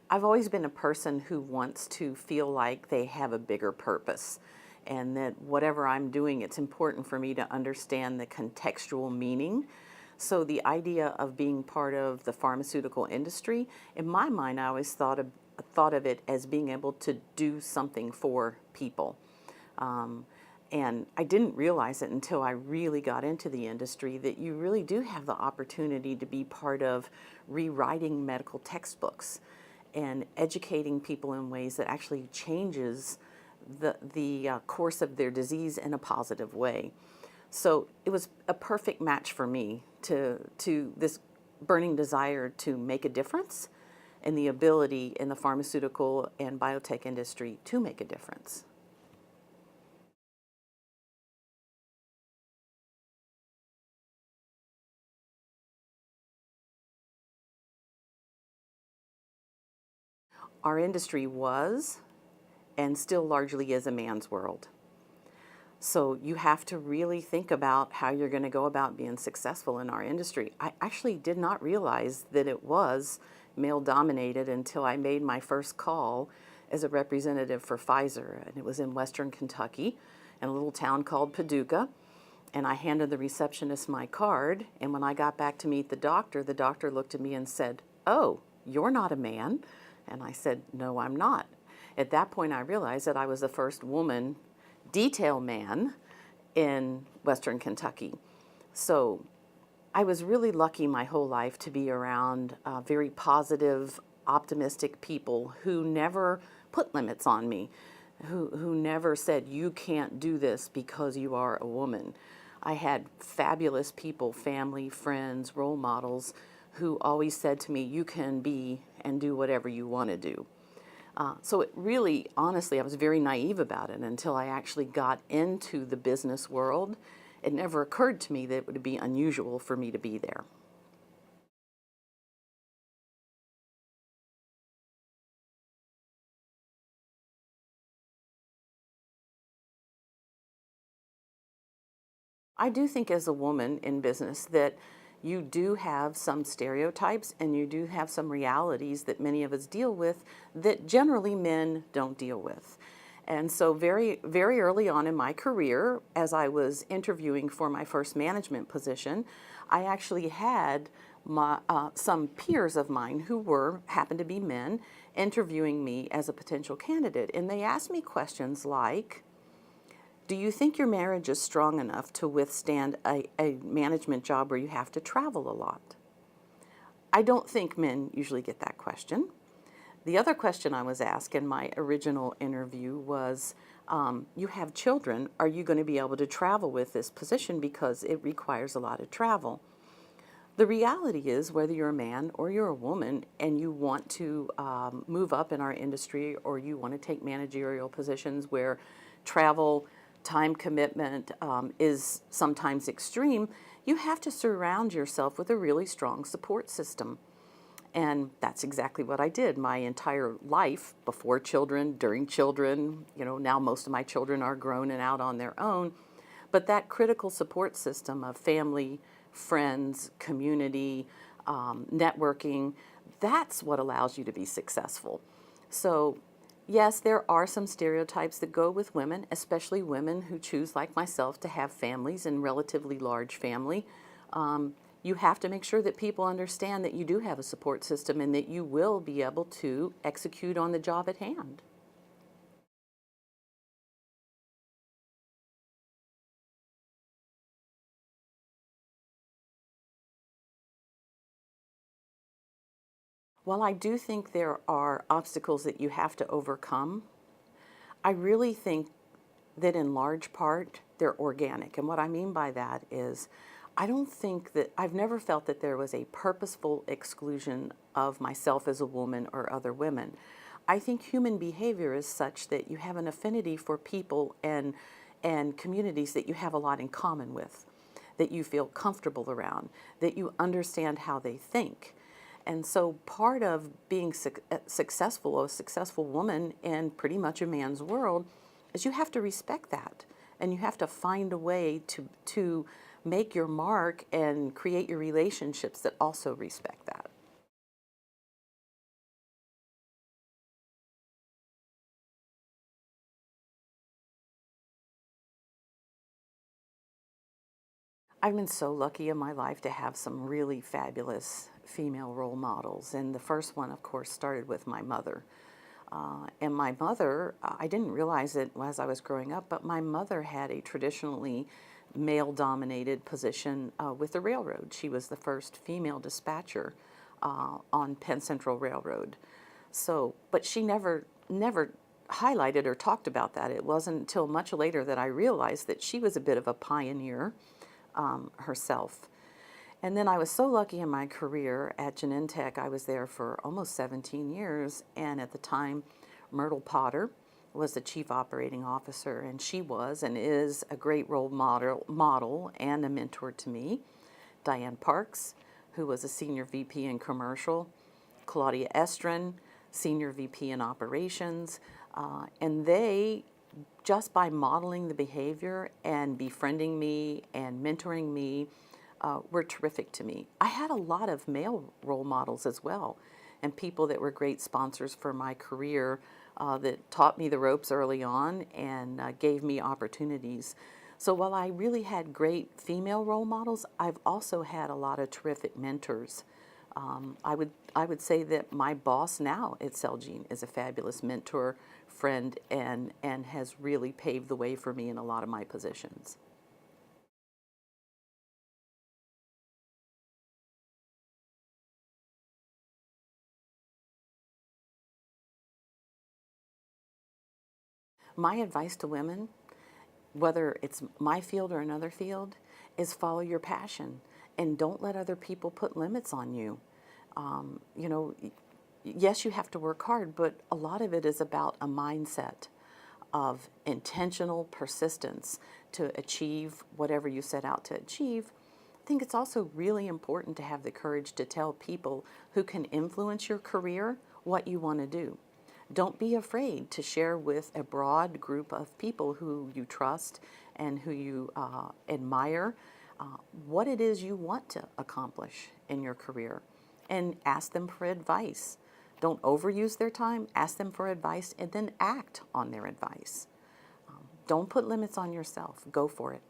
I've always been a person who wants to feel like they have a bigger purpose and that whatever I'm doing, it's important for me to understand the contextual meaning. So the idea of being part of the pharmaceutical industry, in my mind, I always thought of it as being able to do something for people. Um, and I didn't realize it until I really got into the industry that you really do have the opportunity to be part of rewriting medical textbooks and educating people in ways that actually changes the course of their disease in a positive way. So it was a perfect match for me to this burning desire to make a difference and the ability in the pharmaceutical and biotech industry to make a difference. Our industry was and still largely is a man's world. So you have to really think about how you're going to go about being successful in our industry. I actually did not realize that it was male dominated until I made my first call as a representative for Pfizer. And it was in Western Kentucky in a little town called Paducah. And I handed the receptionist my card. And when I got back to meet the doctor looked at me and said, "Oh, you're not a man." And I said, "No, I'm not." At that point, I realized that I was the first woman detail man in Western Kentucky. So I was really lucky my whole life to be around very positive, optimistic people who never put limits on me, who never said, "You can't do this because you are a woman." I had fabulous people, family, friends, role models, who always said to me, "You can be and do whatever you want to do." So it really, honestly, I was very naive about it until I actually got into the business world. It never occurred to me that it would be unusual for me to be there. I do think as a woman in business that you do have some stereotypes and you do have some realities that many of us deal with that generally men don't deal with. And so very early on in my career, as I was interviewing for my first management position, I actually had some peers of mine who happened to be men interviewing me as a potential candidate. And they asked me questions like, "Do you think your marriage is strong enough to withstand a management job where you have to travel a lot?" I don't think men usually get that question. The other question I was asked in my original interview was, "You have children. Are you going to be able to travel with this position because it requires a lot of travel?" The reality is, whether you're a man or you're a woman and you want to move up in our industry or you want to take managerial positions where travel, time commitment is sometimes extreme, you have to surround yourself with a really strong support system. And that's exactly what I did my entire life, before children, during children. Now most of my children are grown and out on their own. But that critical support system of family, friends, community, networking, that's what allows you to be successful. So yes, there are some stereotypes that go with women, especially women who choose, like myself, to have families and relatively large family. You have to make sure that people understand that you do have a support system and that you will be able to execute on the job at hand. While I do think there are obstacles that you have to overcome, I really think that in large part they're organic. And what I mean by that is I don't think that I've never felt that there was a purposeful exclusion of myself as a woman or other women. I think human behavior is such that you have an affinity for people and communities that you have a lot in common with, that you feel comfortable around, that you understand how they think. And so part of being successful, a successful woman in pretty much a man's world, is you have to respect that. And you have to find a way to make your mark and create your relationships that also respect that. I've been so lucky in my life to have some really fabulous female role models. And the first one, of course, started with my mother. And my mother, I didn't realize it as I was growing up, but my mother had a traditionally male-dominated position with the railroad. She was the first female dispatcher on Penn Central Railroad. So, but she never highlighted or talked about that. It wasn't until much later that I realized that she was a bit of a pioneer herself. And then I was so lucky in my career at Genentech. I was there for almost 17 years, and at the time, Myrtle Potter was the chief operating officer, and she was and is a great role model and a mentor to me. Diane Parks, who was a senior VP in commercial, Claudia Estrin, senior VP in operations, and they, just by modeling the behavior and befriending me and mentoring me, were terrific to me. I had a lot of male role models as well, and people that were great sponsors for my career that taught me the ropes early on and gave me opportunities. So while I really had great female role models, I've also had a lot of terrific mentors. I would say that my boss now at Celgene is a fabulous mentor, friend, and has really paved the way for me in a lot of my positions. My advice to women, whether it's my field or another field, is follow your passion and don't let other people put limits on you. You know, yes, you have to work hard, but a lot of it is about a mindset of intentional persistence to achieve whatever you set out to achieve. I think it's also really important to have the courage to tell people who can influence your career what you want to do. Don't be afraid to share with a broad group of people who you trust and who you admire what it is you want to accomplish in your career, and ask them for advice. Don't overuse their time, ask them for advice, and then act on their advice. Don't put limits on yourself. Go for it.